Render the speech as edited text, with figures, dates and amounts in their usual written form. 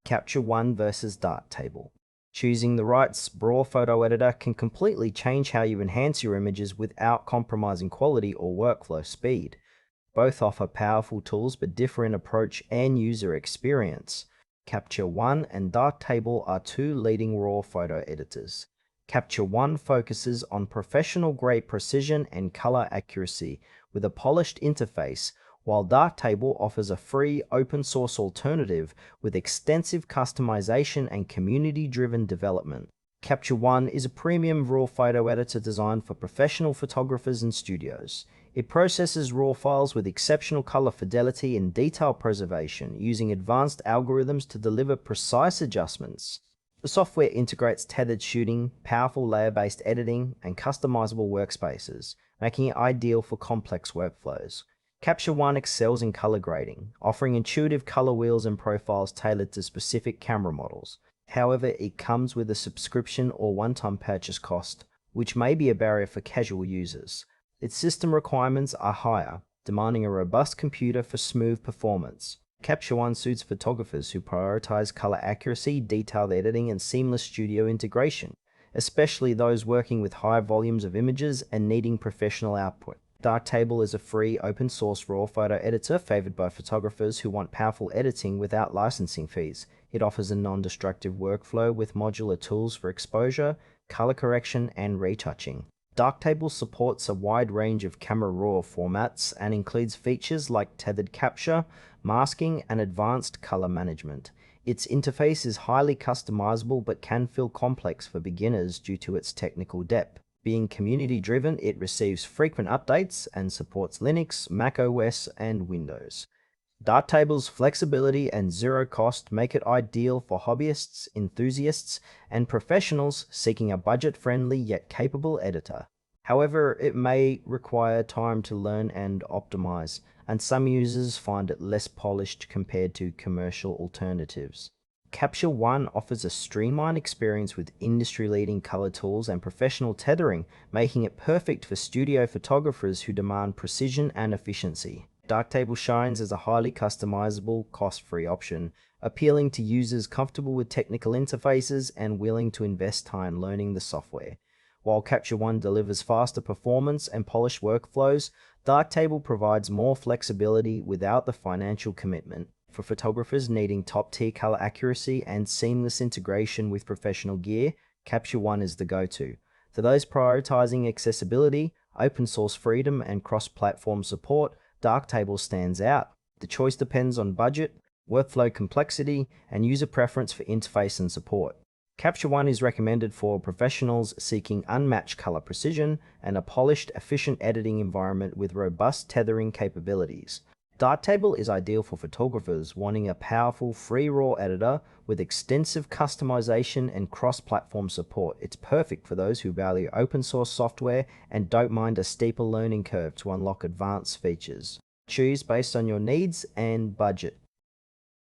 Capture One versus Darktable. Choosing the right raw photo editor can completely change how you enhance your images without compromising quality or workflow speed. Both offer powerful tools but differ in approach and user experience. Capture One and Darktable are two leading raw photo editors. Capture One focuses on professional-grade precision and color accuracy with a polished interface, while Darktable offers a free, open-source alternative with extensive customization and community-driven development. Capture One is a premium raw photo editor designed for professional photographers and studios. It processes raw files with exceptional color fidelity and detail preservation, using advanced algorithms to deliver precise adjustments. The software integrates tethered shooting, powerful layer-based editing, and customizable workspaces, making it ideal for complex workflows. Capture One excels in color grading, offering intuitive color wheels and profiles tailored to specific camera models. However, it comes with a subscription or one-time purchase cost, which may be a barrier for casual users. Its system requirements are higher, demanding a robust computer for smooth performance. Capture One suits photographers who prioritize color accuracy, detailed editing, and seamless studio integration, especially those working with high volumes of images and needing professional output. Darktable is a free, open-source raw photo editor favored by photographers who want powerful editing without licensing fees. It offers a non-destructive workflow with modular tools for exposure, color correction, and retouching. Darktable supports a wide range of camera raw formats and includes features like tethered capture, masking, and advanced color management. Its interface is highly customizable but can feel complex for beginners due to its technical depth. Being community-driven, it receives frequent updates and supports Linux, Mac OS, and Windows. Darktable's flexibility and zero cost make it ideal for hobbyists, enthusiasts, and professionals seeking a budget-friendly yet capable editor. However, it may require time to learn and optimize, and some users find it less polished compared to commercial alternatives. Capture One offers a streamlined experience with industry-leading color tools and professional tethering, making it perfect for studio photographers who demand precision and efficiency. Darktable shines as a highly customizable, cost-free option, appealing to users comfortable with technical interfaces and willing to invest time learning the software. While Capture One delivers faster performance and polished workflows, Darktable provides more flexibility without the financial commitment. For photographers needing top-tier color accuracy and seamless integration with professional gear, Capture One is the go-to. For those prioritizing accessibility, open-source freedom, and cross-platform support, Darktable stands out. The choice depends on budget, workflow complexity, and user preference for interface and support. Capture One is recommended for professionals seeking unmatched color precision and a polished, efficient editing environment with robust tethering capabilities. Darktable is ideal for photographers wanting a powerful free raw editor with extensive customization and cross-platform support. It's perfect for those who value open-source software and don't mind a steeper learning curve to unlock advanced features. Choose based on your needs and budget.